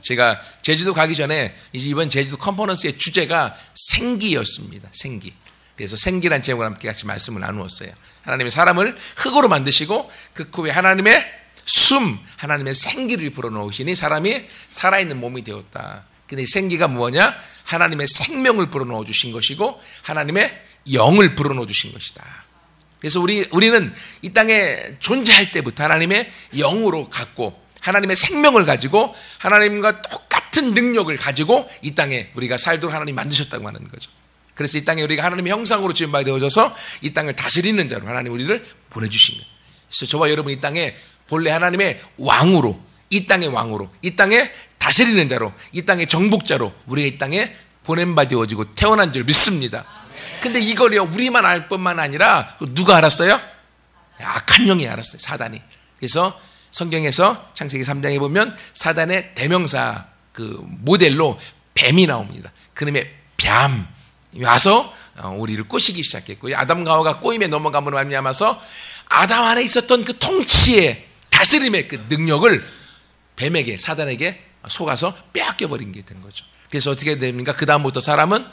제가 제주도 가기 전에 이번 제주도 컨퍼런스의 주제가 생기였습니다. 생기. 그래서 생기란 제목으로 함께 같이 말씀을 나누었어요. 하나님이 사람을 흙으로 만드시고 그 후에 하나님의 숨, 하나님의 생기를 불어넣으시니 사람이 살아있는 몸이 되었다. 근데 생기가 뭐냐? 하나님의 생명을 불어넣어 주신 것이고 하나님의 영을 불어넣어 주신 것이다. 그래서 우리는 이 땅에 존재할 때부터 하나님의 영으로 갖고 하나님의 생명을 가지고 하나님과 똑같은 능력을 가지고 이 땅에 우리가 살도록 하나님이 만드셨다고 하는 거죠. 그래서 이 땅에 우리가 하나님의 형상으로 지은 바 되어져서 이 땅을 다스리는 자로 하나님 우리를 보내주신 거예요. 그래서 저와 여러분 이 땅에 본래 하나님의 왕으로, 이 땅의 왕으로, 이 땅에 다스리는 자로, 이 땅의 정복자로 우리가 이 땅에 보낸 바 되어지고 태어난 줄 믿습니다. 근데 이걸요 우리만 알 뿐만 아니라 누가 알았어요? 악한 영이 알았어요. 사단이. 그래서 성경에서 창세기 3장에 보면 사단의 대명사 그 모델로 뱀이 나옵니다. 그놈의 뱀 와서 우리를 꼬시기 시작했고요. 아담과 하와가 꼬임에 넘어감으로 말미암아서 아담 안에 있었던 그 통치의 다스림의 그 능력을 뱀에게, 사단에게 속아서 빼앗겨 버린 게 된 거죠. 그래서 어떻게 됩니까? 그 다음부터 사람은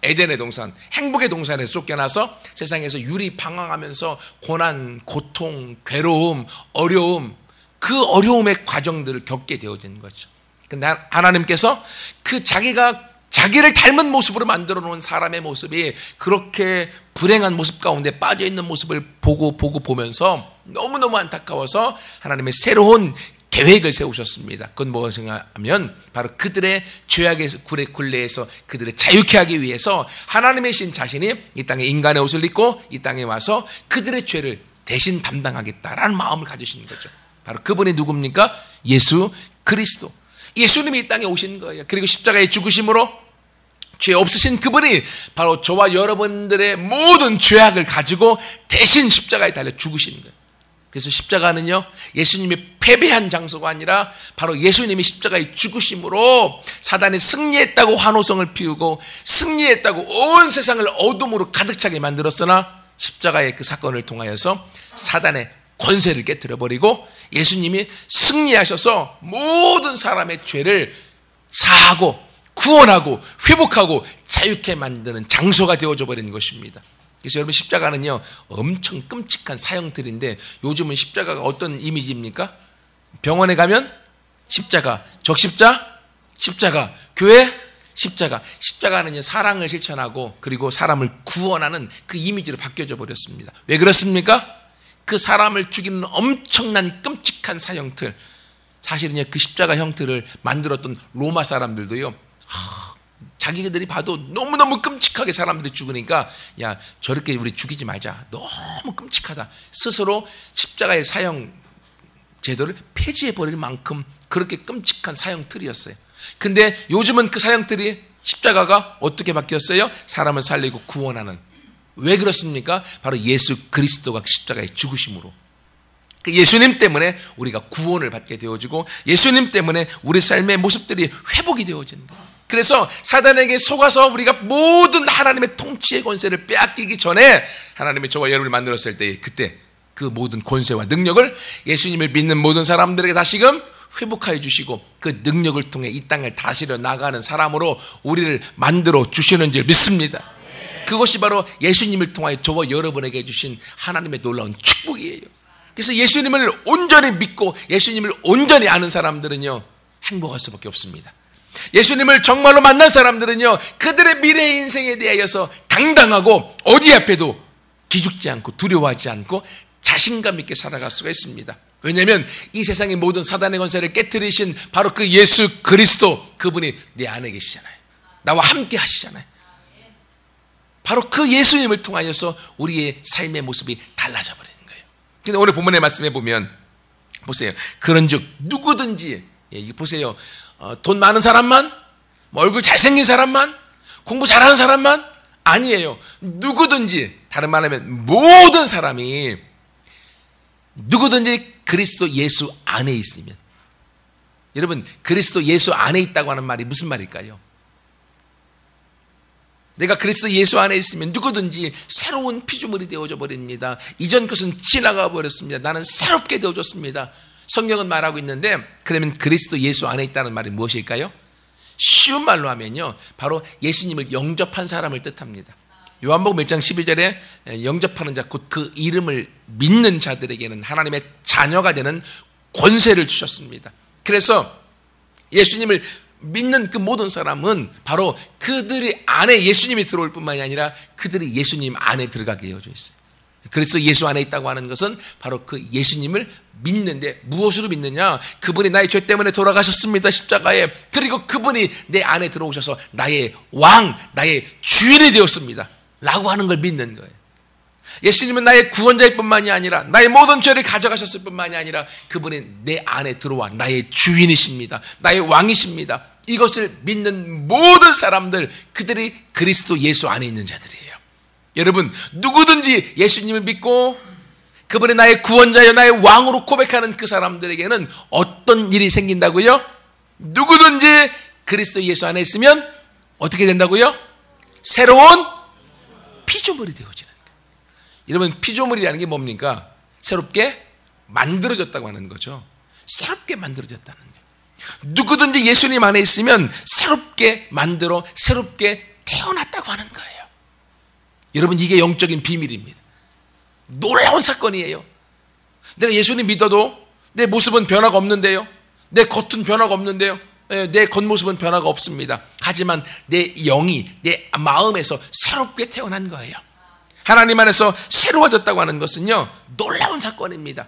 에덴의 동산, 행복의 동산에서 쫓겨나서 세상에서 유리방황하면서 고난, 고통, 괴로움, 어려움, 그 어려움의 과정들을 겪게 되어진 거죠. 근데 하나님께서 그 자기를 닮은 모습으로 만들어 놓은 사람의 모습이 그렇게 불행한 모습 가운데 빠져 있는 모습을 보면서 너무너무 안타까워서 하나님의 새로운 계획을 세우셨습니다. 그건 무엇인가 하면 바로 그들의 죄악의 굴레에서 그들을 자유케 하기 위해서 하나님의 신 자신이 이 땅에 인간의 옷을 입고 이 땅에 와서 그들의 죄를 대신 담당하겠다라는 마음을 가지신 거죠. 바로 그분이 누굽니까? 예수 그리스도. 예수님이 이 땅에 오신 거예요. 그리고 십자가의 죽으심으로 죄 없으신 그분이 바로 저와 여러분들의 모든 죄악을 가지고 대신 십자가에 달려 죽으신 거예요. 그래서 십자가는요 예수님이 패배한 장소가 아니라 바로 예수님이 십자가에 죽으심으로 사단이 승리했다고 환호성을 피우고 승리했다고 온 세상을 어둠으로 가득 차게 만들었으나 십자가의 그 사건을 통하여서 사단의 권세를 깨트려버리고 예수님이 승리하셔서 모든 사람의 죄를 사하고 구원하고 회복하고 자유케 만드는 장소가 되어져 버리는 것입니다. 그래서 여러분 십자가는요 엄청 끔찍한 사형틀인데 요즘은 십자가가 어떤 이미지입니까? 병원에 가면 십자가, 십자가, 교회 십자가는요 사랑을 실천하고 그리고 사람을 구원하는 그 이미지로 바뀌어져 버렸습니다. 왜 그렇습니까? 그 사람을 죽이는 엄청난 끔찍한 사형틀, 사실은요 그 십자가 형틀을 만들었던 로마 사람들도요 자기들이 봐도 너무너무 끔찍하게 사람들이 죽으니까 야 저렇게 우리 죽이지 말자, 너무 끔찍하다, 스스로 십자가의 사형 제도를 폐지해버릴 만큼 그렇게 끔찍한 사형틀이었어요. 근데 요즘은 그 사형틀이 십자가가 어떻게 바뀌었어요? 사람을 살리고 구원하는. 왜 그렇습니까? 바로 예수 그리스도가 십자가에 죽으심으로, 그 예수님 때문에 우리가 구원을 받게 되어지고 예수님 때문에 우리 삶의 모습들이 회복이 되어지는 거예요. 그래서 사단에게 속아서 우리가 모든 하나님의 통치의 권세를 빼앗기기 전에 하나님이 저와 여러분을 만들었을 때 그때 그 모든 권세와 능력을 예수님을 믿는 모든 사람들에게 다시금 회복하여 주시고 그 능력을 통해 이 땅을 다스려 나가는 사람으로 우리를 만들어 주시는 줄 믿습니다. 그것이 바로 예수님을 통하여 저와 여러분에게 주신 하나님의 놀라운 축복이에요. 그래서 예수님을 온전히 믿고 예수님을 온전히 아는 사람들은요 행복할 수밖에 없습니다. 예수님을 정말로 만난 사람들은요 그들의 미래 인생에 대하여서 당당하고 어디 앞에도 기죽지 않고 두려워하지 않고 자신감 있게 살아갈 수가 있습니다. 왜냐하면 이 세상의 모든 사단의 권세를 깨트리신 바로 그 예수 그리스도, 그분이 내 안에 계시잖아요. 나와 함께 하시잖아요. 바로 그 예수님을 통하여서 우리의 삶의 모습이 달라져 버리는 거예요. 근데 오늘 본문의 말씀에 보면 보세요. 그런즉 누구든지, 보세요. 돈 많은 사람만, 얼굴 잘생긴 사람만, 공부 잘하는 사람만 아니에요. 누구든지, 다른 말하면 모든 사람이 누구든지 그리스도 예수 안에 있으면, 여러분 그리스도 예수 안에 있다고 하는 말이 무슨 말일까요? 내가 그리스도 예수 안에 있으면 누구든지 새로운 피조물이 되어져 버립니다. 이전 것은 지나가 버렸습니다. 나는 새롭게 되어졌습니다. 성경은 말하고 있는데 그러면 그리스도 예수 안에 있다는 말이 무엇일까요? 쉬운 말로 하면요, 바로 예수님을 영접한 사람을 뜻합니다. 요한복음 1장 12절에 영접하는 자, 곧 그 이름을 믿는 자들에게는 하나님의 자녀가 되는 권세를 주셨습니다. 그래서 예수님을 믿는 그 모든 사람은 바로 그들이 안에 예수님이 들어올 뿐만이 아니라 그들이 예수님 안에 들어가게 되어져 있어요. 그리스도 예수 안에 있다고 하는 것은 바로 그 예수님을 믿는데, 무엇으로 믿느냐? 그분이 나의 죄 때문에 돌아가셨습니다, 십자가에. 그리고 그분이 내 안에 들어오셔서 나의 왕, 나의 주인이 되었습니다 라고 하는 걸 믿는 거예요. 예수님은 나의 구원자일 뿐만이 아니라 나의 모든 죄를 가져가셨을 뿐만이 아니라 그분이 내 안에 들어와 나의 주인이십니다, 나의 왕이십니다. 이것을 믿는 모든 사람들, 그들이 그리스도 예수 안에 있는 자들이에요. 여러분, 누구든지 예수님을 믿고 그분이 나의 구원자여 나의 왕으로 고백하는 그 사람들에게는 어떤 일이 생긴다고요? 누구든지 그리스도 예수 안에 있으면 어떻게 된다고요? 새로운 피조물이 되어지는 거예요. 여러분, 피조물이라는 게 뭡니까? 새롭게 만들어졌다고 하는 거죠. 새롭게 만들어졌다는 거예요. 누구든지 예수님 안에 있으면 새롭게 만들어 새롭게 태어났다고 하는 거예요. 여러분, 이게 영적인 비밀입니다. 놀라운 사건이에요. 내가 예수님 믿어도 내 모습은 변화가 없는데요, 내 겉은 변화가 없는데요, 내 겉모습은 변화가 없습니다. 하지만 내 영이, 내 마음에서 새롭게 태어난 거예요. 하나님 안에서 새로워졌다고 하는 것은요, 놀라운 사건입니다.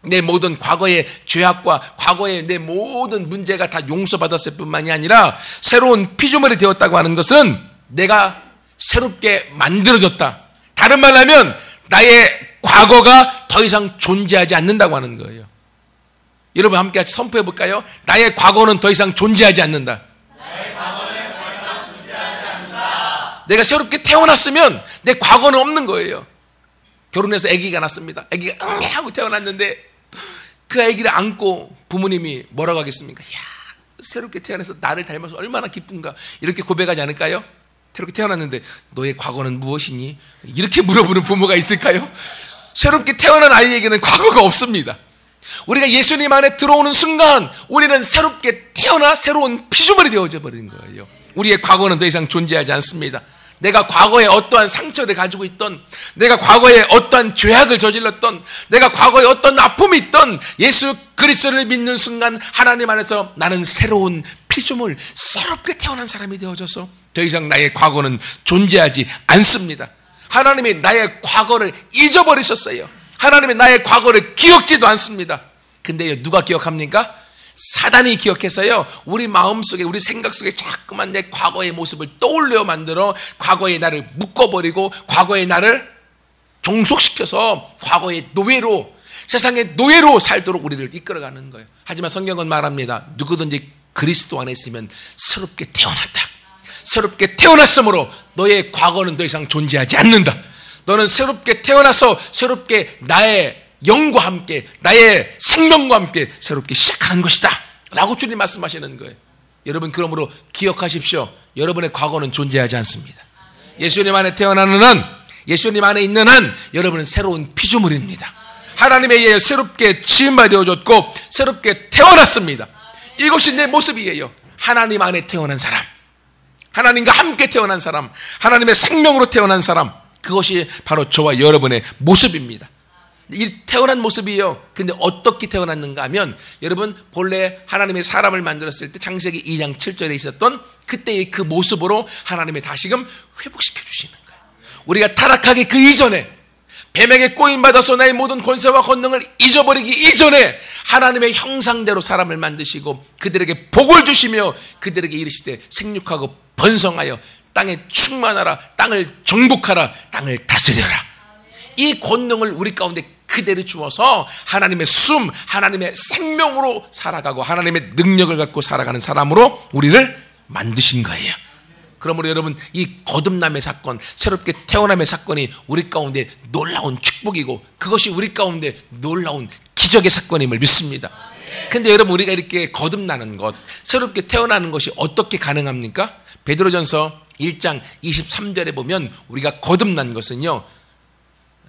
내 모든 과거의 죄악과 과거의 내 모든 문제가 다 용서받았을 뿐만이 아니라 새로운 피조물이 되었다고 하는 것은 내가 새롭게 만들어졌다. 다른 말로 하면 나의 과거가 더 이상 존재하지 않는다고 하는 거예요. 여러분, 함께 같이 선포해 볼까요? 나의 과거는 더 이상 존재하지 않는다. 나의 과거는 더 이상 존재하지 않는다. 내가 새롭게 태어났으면 내 과거는 없는 거예요. 결혼해서 아기가 났습니다. 아기가 응 하고 태어났는데 그 아기를 안고 부모님이 뭐라고 하겠습니까? 야, 새롭게 태어나서 나를 닮아서 얼마나 기쁜가, 이렇게 고백하지 않을까요? 새롭게 태어났는데 너의 과거는 무엇이니? 이렇게 물어보는 부모가 있을까요? 새롭게 태어난 아이에게는 과거가 없습니다. 우리가 예수님 안에 들어오는 순간 우리는 새롭게 태어나 새로운 피조물이 되어져 버리는 거예요. 우리의 과거는 더 이상 존재하지 않습니다. 내가 과거에 어떠한 상처를 가지고 있던, 내가 과거에 어떠한 죄악을 저질렀던, 내가 과거에 어떤 아픔이 있던, 예수 그리스도를 믿는 순간 하나님 안에서 나는 새로운 피조물, 새롭게 태어난 사람이 되어져서 더 이상 나의 과거는 존재하지 않습니다. 하나님이 나의 과거를 잊어버리셨어요. 하나님이 나의 과거를 기억지도 않습니다. 근데 누가 기억합니까? 사단이 기억해서요, 우리 마음속에, 우리 생각 속에 자꾸만 내 과거의 모습을 떠올려 만들어 과거의 나를 묶어버리고 과거의 나를 종속시켜서 과거의 노예로, 세상의 노예로 살도록 우리를 이끌어가는 거예요. 하지만 성경은 말합니다. 누구든지 그리스도 안에 있으면 새롭게 태어났다. 새롭게 태어났으므로 너의 과거는 더 이상 존재하지 않는다. 너는 새롭게 태어나서 새롭게 나의 영과 함께, 나의 생명과 함께 새롭게 시작하는 것이다 라고 주님 말씀하시는 거예요. 여러분, 그러므로 기억하십시오. 여러분의 과거는 존재하지 않습니다. 예수님 안에 태어나는 한, 예수님 안에 있는 한 여러분은 새로운 피조물입니다. 하나님에 의해 새롭게 지음바 되어졌고 새롭게 태어났습니다. 이것이 내 모습이에요. 하나님 안에 태어난 사람, 하나님과 함께 태어난 사람, 하나님의 생명으로 태어난 사람, 그것이 바로 저와 여러분의 모습입니다. 이 태어난 모습이에요. 근데 어떻게 태어났는가 하면, 여러분, 본래 하나님의 사람을 만들었을 때 창세기 2장 7절에 있었던 그때의 그 모습으로 하나님이 다시금 회복시켜 주시는 거예요. 우리가 타락하기 그 이전에, 뱀에게 꼬임받아서 나의 모든 권세와 권능을 잊어버리기 이전에 하나님의 형상대로 사람을 만드시고 그들에게 복을 주시며 그들에게 이르시되 생육하고 번성하여 땅에 충만하라, 땅을 정복하라, 땅을 다스려라. 이 권능을 우리 가운데 그대로 주어서 하나님의 숨, 하나님의 생명으로 살아가고 하나님의 능력을 갖고 살아가는 사람으로 우리를 만드신 거예요. 그러므로 여러분, 이 거듭남의 사건, 새롭게 태어남의 사건이 우리 가운데 놀라운 축복이고 그것이 우리 가운데 놀라운 기적의 사건임을 믿습니다. 근데 여러분, 우리가 이렇게 거듭나는 것, 새롭게 태어나는 것이 어떻게 가능합니까? 베드로전서 1장 23절에 보면 우리가 거듭난 것은요,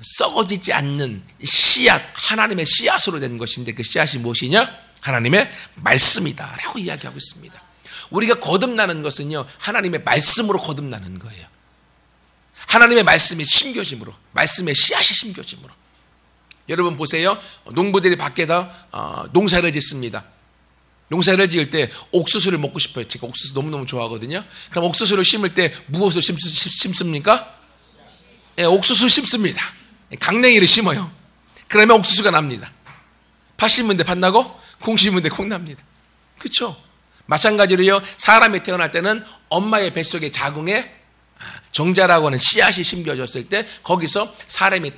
썩어지지 않는 씨앗, 하나님의 씨앗으로 된 것인데 그 씨앗이 무엇이냐? 하나님의 말씀이다 라고 이야기하고 있습니다. 우리가 거듭나는 것은요, 하나님의 말씀으로 거듭나는 거예요. 하나님의 말씀이 심겨짐으로, 말씀의 씨앗이 심겨짐으로. 여러분 보세요. 농부들이 밖에다 농사를 짓습니다. 농사를 지을 때 옥수수를 먹고 싶어요. 제가 옥수수 너무너무 좋아하거든요. 그럼 옥수수를 심을 때 무엇을 심습니까? 네, 옥수수를 심습니다. 강냉이를 심어요. 그러면 옥수수가 납니다. 팥 심은 데 팥 나고 콩 심은 데 콩 납니다. 그렇죠? 마찬가지로요, 사람이 태어날 때는 엄마의 뱃속의 자궁에 정자라고 하는 씨앗이 심겨졌을 때 거기서 사람이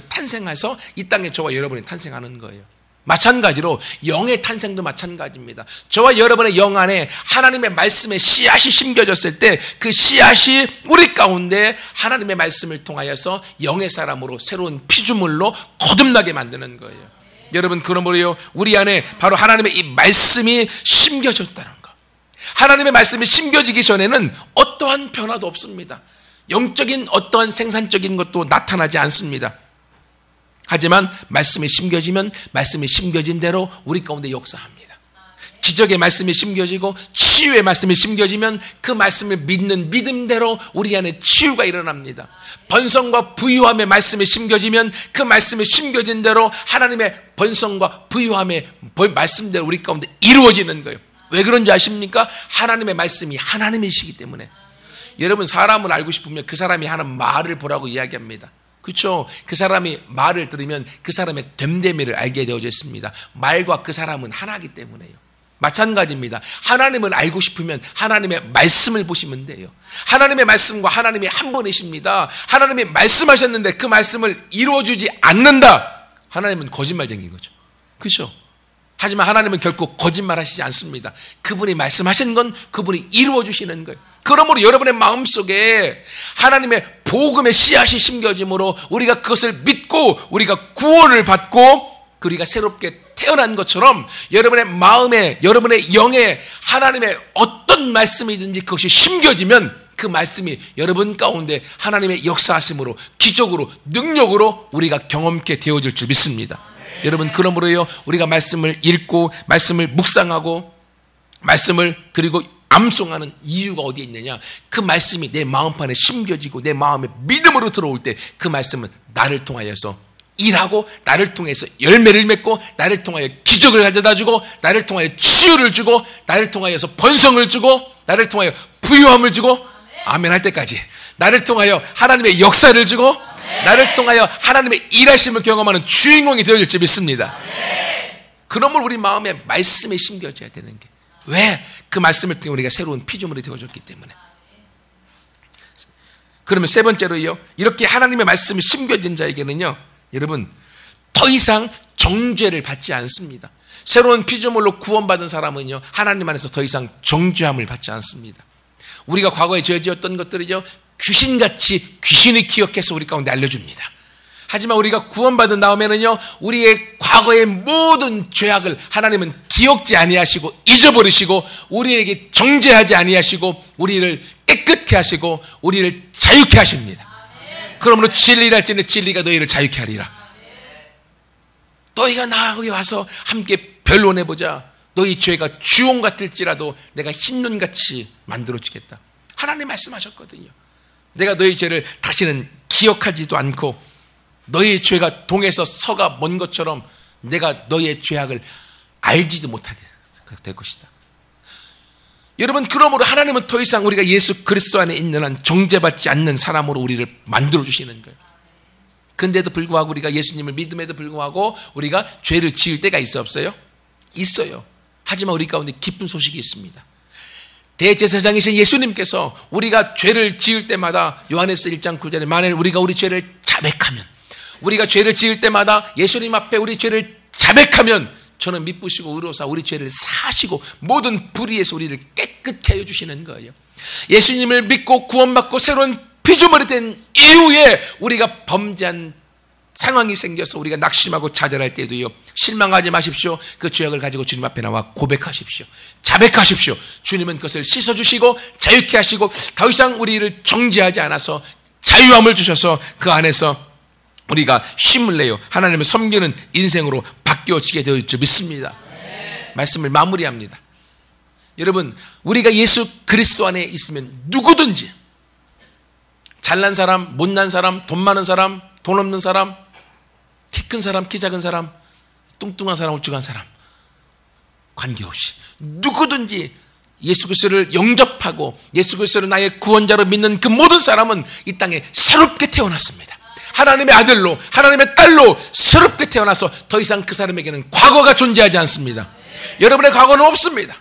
탄생해서 이 땅에 저와 여러분이 탄생하는 거예요. 마찬가지로 영의 탄생도 마찬가지입니다. 저와 여러분의 영 안에 하나님의 말씀의 씨앗이 심겨졌을 때 그 씨앗이 우리 가운데 하나님의 말씀을 통하여서 영의 사람으로 새로운 피조물로 거듭나게 만드는 거예요. 여러분, 그러므로요, 우리 안에 바로 하나님의 이 말씀이 심겨졌다는 거. 하나님의 말씀이 심겨지기 전에는 어떠한 변화도 없습니다. 영적인 어떠한 생산적인 것도 나타나지 않습니다. 하지만 말씀이 심겨지면 말씀이 심겨진 대로 우리 가운데 역사합니다. 기적의 말씀이 심겨지고 치유의 말씀이 심겨지면 그 말씀을 믿는 믿음대로 우리 안에 치유가 일어납니다. 번성과 부유함의 말씀이 심겨지면 그 말씀이 심겨진 대로 하나님의 번성과 부유함의 말씀대로 우리 가운데 이루어지는 거예요. 왜 그런지 아십니까? 하나님의 말씀이 하나님이시기 때문에. 여러분, 사람을 알고 싶으면 그 사람이 하는 말을 보라고 이야기합니다. 그렇죠? 그 사람이 말을 들으면 그 사람의 됨됨이를 알게 되어져 있습니다. 말과 그 사람은 하나이기 때문에요. 마찬가지입니다. 하나님을 알고 싶으면 하나님의 말씀을 보시면 돼요. 하나님의 말씀과 하나님이 한 분이십니다. 하나님이 말씀하셨는데 그 말씀을 이루어주지 않는다. 하나님은 거짓말쟁이인 거죠. 그렇죠? 하지만 하나님은 결코 거짓말하시지 않습니다. 그분이 말씀하신 건 그분이 이루어주시는 거예요. 그러므로 여러분의 마음속에 하나님의 복음의 씨앗이 심겨짐으로 우리가 그것을 믿고 우리가 구원을 받고 우리가 새롭게 태어난 것처럼 여러분의 마음에, 여러분의 영에 하나님의 어떤 말씀이든지 그것이 심겨지면 그 말씀이 여러분 가운데 하나님의 역사하심으로, 기적으로, 능력으로 우리가 경험케 되어질 줄 믿습니다. 여러분, 그러므로요, 우리가 말씀을 읽고 말씀을 묵상하고 말씀을 그리고 암송하는 이유가 어디에 있느냐? 그 말씀이 내 마음판에 심겨지고 내 마음에 믿음으로 들어올 때 그 말씀은 나를 통하여서 일하고 나를 통해서 열매를 맺고 나를 통하여 기적을 가져다주고 나를 통하여 치유를 주고 나를 통하여서 번성을 주고 나를 통하여 부유함을 주고 아멘 할 때까지 나를 통하여 하나님의 역사를 주고 나를 통하여 하나님의 일하심을 경험하는 주인공이 되어질 줄 믿습니다. 그러므로 우리 마음에 말씀이 심겨져야 되는 게, 왜? 그 말씀을 통해 우리가 새로운 피조물이 되어졌기 때문에. 그러면 세 번째로요, 이렇게 하나님의 말씀이 심겨진 자에게는요, 여러분, 더 이상 정죄를 받지 않습니다. 새로운 피조물로 구원받은 사람은요, 하나님 안에서 더 이상 정죄함을 받지 않습니다. 우리가 과거에 죄지었던 것들이요, 귀신같이 귀신이 기억해서 우리 가운데 알려줍니다. 하지만 우리가 구원받은 다음에는요, 우리의 과거의 모든 죄악을 하나님은 기억지 아니하시고 잊어버리시고 우리에게 정죄하지 아니하시고 우리를 깨끗게 하시고 우리를 자유케 하십니다. 그러므로 진리를 할지는 진리가 너희를 자유케 하리라. 너희가 나하고 와서 함께 변론해보자. 너희 죄가 주홍 같을지라도 내가 흰눈같이 만들어주겠다. 하나님 말씀하셨거든요. 내가 너희 죄를 다시는 기억하지도 않고 너희의 죄가 동에서 서가 먼 것처럼 내가 너희의 죄악을 알지도 못하게 될 것이다. 여러분, 그러므로 하나님은 더 이상 우리가 예수 그리스도 안에 있는 한 정죄받지 않는 사람으로 우리를 만들어주시는 거예요. 근데도 불구하고 우리가 예수님을 믿음에도 불구하고 우리가 죄를 지을 때가 있어 없어요? 있어요. 하지만 우리 가운데 기쁜 소식이 있습니다. 대제사장이신 예수님께서 우리가 죄를 지을 때마다 요한에서 1장 9절에 만일 우리가 우리 죄를 자백하면, 우리가 죄를 지을 때마다 예수님 앞에 우리 죄를 자백하면 저는 미쁘시고 의로사 우리 죄를 사시고 모든 불의에서 우리를 깨끗게 하여 주시는 거예요. 예수님을 믿고 구원받고 새로운 피조물이 된 이후에 우리가 범죄한 상황이 생겨서 우리가 낙심하고 좌절할 때도요, 실망하지 마십시오. 그 죄악을 가지고 주님 앞에 나와 고백하십시오. 자백하십시오. 주님은 그것을 씻어주시고 자유케 하시고 더 이상 우리를 정죄하지 않아서 자유함을 주셔서 그 안에서 우리가 힘을 내요 하나님을 섬기는 인생으로 바뀌어지게 되어 있죠. 믿습니다. 말씀을 마무리합니다. 여러분, 우리가 예수 그리스도 안에 있으면 누구든지 잘난 사람, 못난 사람, 돈 많은 사람, 돈 없는 사람, 키 큰 사람, 키 작은 사람, 뚱뚱한 사람, 울쭉한 사람 관계없이 누구든지 예수 그리스도를 영접하고 예수 그리스도를 나의 구원자로 믿는 그 모든 사람은 이 땅에 새롭게 태어났습니다. 하나님의 아들로, 하나님의 딸로 새롭게 태어나서 더 이상 그 사람에게는 과거가 존재하지 않습니다. 여러분의 과거는 없습니다.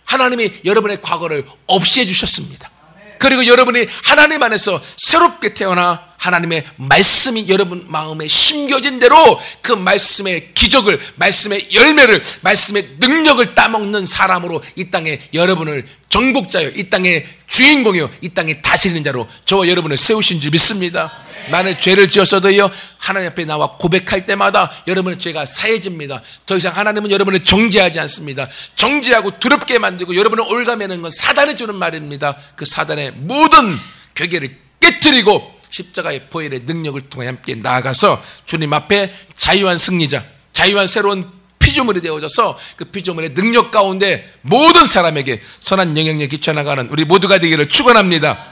하나님이 여러분의 과거를 없애해 주셨습니다. 그리고 여러분이 하나님 안에서 새롭게 태어나 하나님의 말씀이 여러분 마음에 심겨진 대로 그 말씀의 기적을, 말씀의 열매를, 말씀의 능력을 따먹는 사람으로 이 땅에 여러분을 정복자요, 이 땅의 주인공이요, 이 땅에 다스리는 자로 저와 여러분을 세우신 줄 믿습니다. 만일 죄를 지었어도요, 하나님 앞에 나와 고백할 때마다 여러분의 죄가 사해집니다. 더 이상 하나님은 여러분을 정죄하지 않습니다. 정죄하고 두렵게 만들고 여러분을 올가매는 건 사단이 주는 말입니다. 그 사단의 모든 괴계를 깨뜨리고 십자가의 보혈의 능력을 통해 함께 나아가서 주님 앞에 자유한 승리자, 자유한 새로운 피조물이 되어져서 그 피조물의 능력 가운데 모든 사람에게 선한 영향력이 끼쳐나가는 우리 모두가 되기를 축원합니다.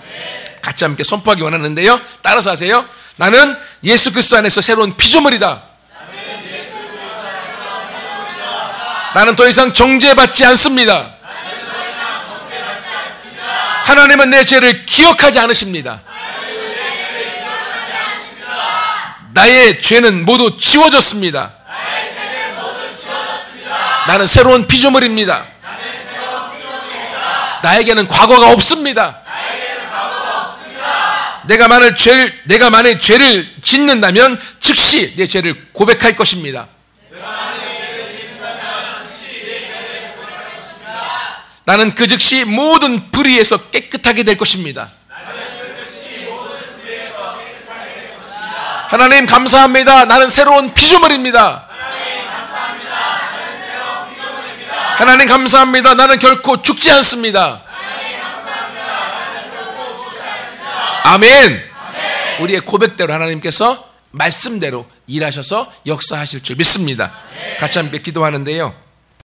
같이 함께 선포하기 원하는데요, 따라서 하세요. 나는 예수 그리스도 안에서 새로운 피조물이다. 나는 더 이상 정죄받지 않습니다. 하나님은 내 죄를 기억하지 않으십니다. 나의 죄는 모두 지워졌습니다. 나는 새로운 피조물입니다. 나에게는 과거가 없습니다. 내가 만일 죄를 짓는다면 즉시 내 죄를 고백할 것입니다. 나는 그 즉시 모든 불의에서 깨끗하게 될 것입니다. 하나님 감사합니다. 나는 새로운 피조물입니다. 하나님 감사합니다. 나는 결코 죽지 않습니다. 아멘. 우리의 고백대로 하나님께서 말씀대로 일하셔서 역사하실 줄 믿습니다. 같이 함께 기도하는데요,